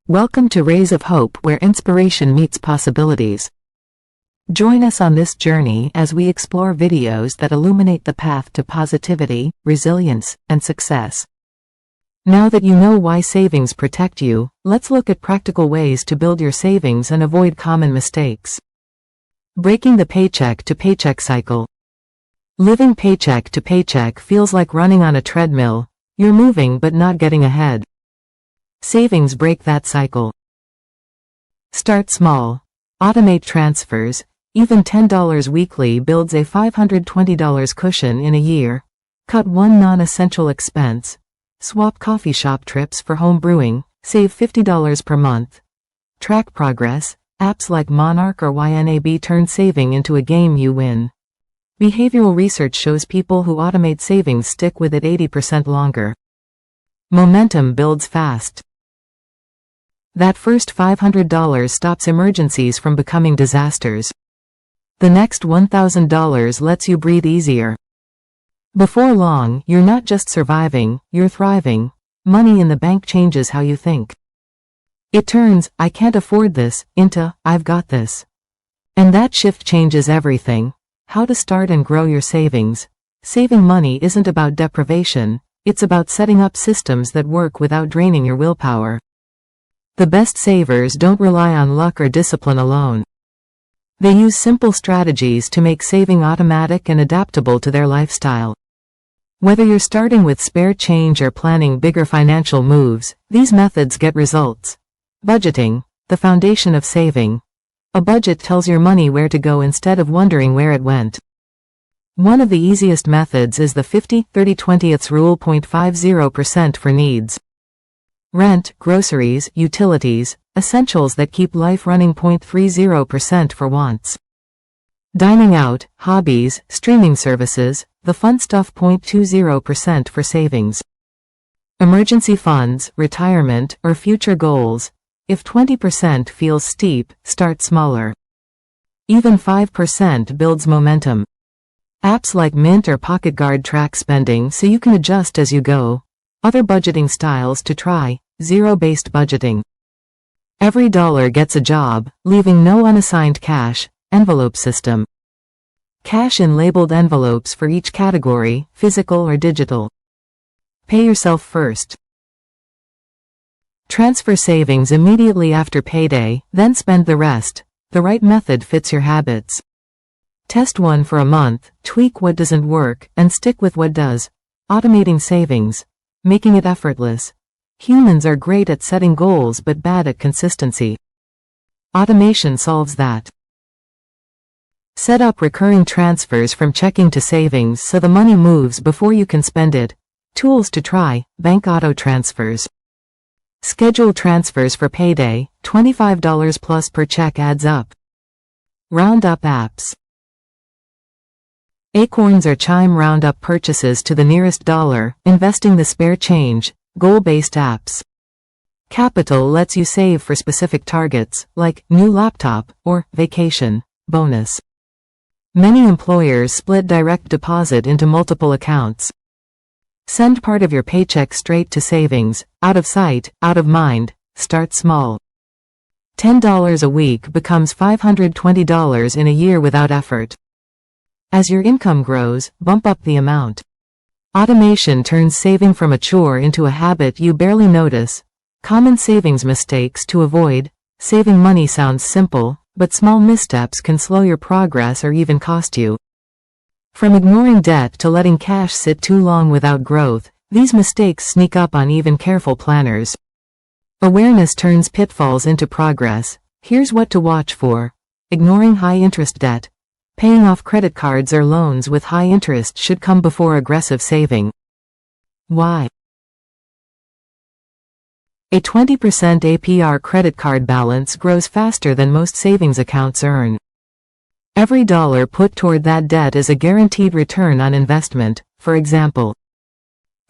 Welcome to Rays of Hope, where inspiration meets possibilities. Join us on this journey as we explore videos that illuminate the path to positivity, resilience, and success. Now that you know why savings protect you, let's look at practical ways to build your savings and avoid common mistakes. Breaking the paycheck-to-paycheck cycle. Living paycheck to paycheck feels like running on a treadmill. You're moving but not getting ahead. Savings break that cycle. Start small. Automate transfers. Even $10 weekly builds a $520 cushion in a year. Cut one non-essential expense. Swap coffee shop trips for home brewing. Save $50 per month. Track progress. Apps like Monarch or YNAB turn saving into a game you win. Behavioral research shows people who automate savings stick with it 80% longer. Momentum builds fast. That first $500 stops emergencies from becoming disasters. The next $1,000 lets you breathe easier. Before long, you're not just surviving, you're thriving. Money in the bank changes how you think. It turns, "I can't afford this," into, "I've got this." And that shift changes everything. How to start and grow your savings. Saving money isn't about deprivation, it's about setting up systems that work without draining your willpower. The best savers don't rely on luck or discipline alone. They use simple strategies to make saving automatic and adaptable to their lifestyle. Whether you're starting with spare change or planning bigger financial moves, these methods get results. Budgeting, the foundation of saving. A budget tells your money where to go instead of wondering where it went. One of the easiest methods is the 50-30-20 rule. 0.50% for needs. Rent, groceries, utilities, essentials that keep life running. 0.30% for wants. Dining out, hobbies, streaming services, the fun stuff. 0.20% for savings. Emergency funds, retirement, or future goals. If 20% feels steep, start smaller. Even 5% builds momentum. Apps like Mint or PocketGuard track spending so you can adjust as you go. Other budgeting styles to try. Zero-based budgeting. Every dollar gets a job, leaving no unassigned cash. Envelope system. Cash in labeled envelopes for each category, physical or digital. Pay yourself first. Transfer savings immediately after payday, then spend the rest. The right method fits your habits. Test one for a month, tweak what doesn't work, and stick with what does. Automating savings. Making it effortless. Humans are great at setting goals but bad at consistency. Automation solves that. Set up recurring transfers from checking to savings so the money moves before you can spend it. Tools to try: bank auto transfers. Schedule transfers for payday, $25 plus per check adds up. Roundup apps. Acorns or Chime round up purchases to the nearest dollar, investing the spare change. Goal-based apps. Capital lets you save for specific targets, like new laptop or vacation bonus. Many employers split direct deposit into multiple accounts. Send part of your paycheck straight to savings, out of sight, out of mind. Start small. $10 a week becomes $520 in a year without effort. As your income grows, bump up the amount. Automation turns saving from a chore into a habit you barely notice. Common savings mistakes to avoid. Saving money sounds simple, but small missteps can slow your progress or even cost you. From ignoring debt to letting cash sit too long without growth, these mistakes sneak up on even careful planners. Awareness turns pitfalls into progress. Here's what to watch for. Ignoring high-interest debt. Paying off credit cards or loans with high interest should come before aggressive saving. Why? A 20% APR credit card balance grows faster than most savings accounts earn. Every dollar put toward that debt is a guaranteed return on investment. For example,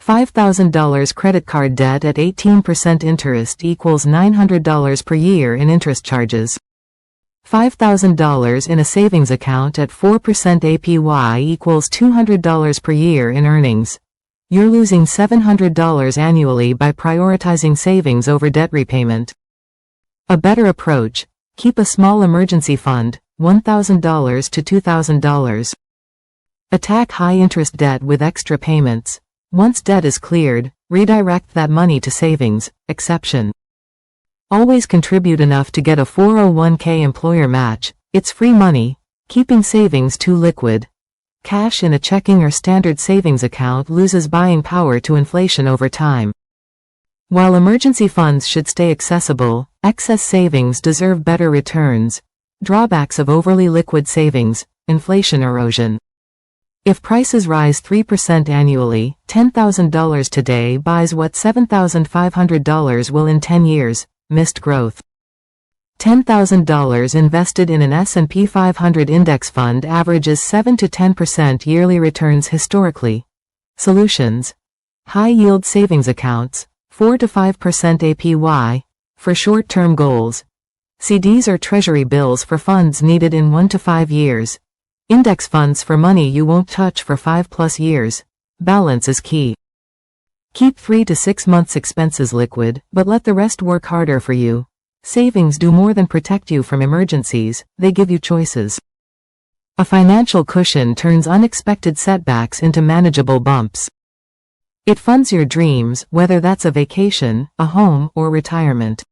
$5,000 credit card debt at 18% interest equals $900 per year in interest charges. $5,000 in a savings account at 4% APY equals $200 per year in earnings. You're losing $700 annually by prioritizing savings over debt repayment. A better approach: keep a small emergency fund, $1,000 to $2,000. Attack high-interest debt with extra payments. Once debt is cleared, redirect that money to savings. Exception: always contribute enough to get a 401k employer match. It's free money. Keeping savings too liquid. Cash in a checking or standard savings account loses buying power to inflation over time. While emergency funds should stay accessible, excess savings deserve better returns. Drawbacks of overly liquid savings: inflation erosion. If prices rise 3% annually, $10,000 today buys what $7,500 will in 10 years. Missed growth. $10,000 invested in an S&P 500 index fund averages 7 to 10% yearly returns historically. Solutions: high-yield savings accounts, 4 to 5% APY, for short-term goals. CDs or treasury bills for funds needed in 1 to 5 years. Index funds for money you won't touch for 5+ years. Balance is key. Keep 3 to 6 months expenses liquid, but let the rest work harder for you. Savings do more than protect you from emergencies, they give you choices. A financial cushion turns unexpected setbacks into manageable bumps. It funds your dreams, whether that's a vacation, a home, or retirement.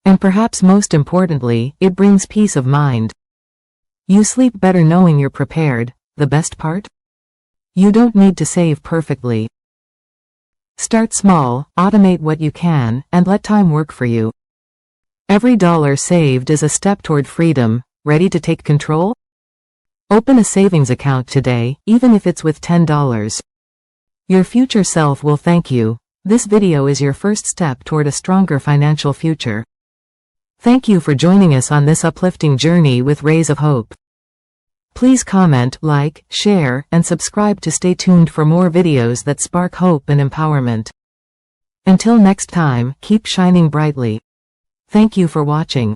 And perhaps most importantly, it brings peace of mind. You sleep better knowing you're prepared. The best part? You don't need to save perfectly. Start small, automate what you can, and let time work for you. Every dollar saved is a step toward freedom. Ready to take control? Open a savings account today, even if it's with $10. Your future self will thank you. This video is your first step toward a stronger financial future. Thank you for joining us on this uplifting journey with Rays of Hope. Please comment, like, share, and subscribe to stay tuned for more videos that spark hope and empowerment. Until next time, keep shining brightly. Thank you for watching.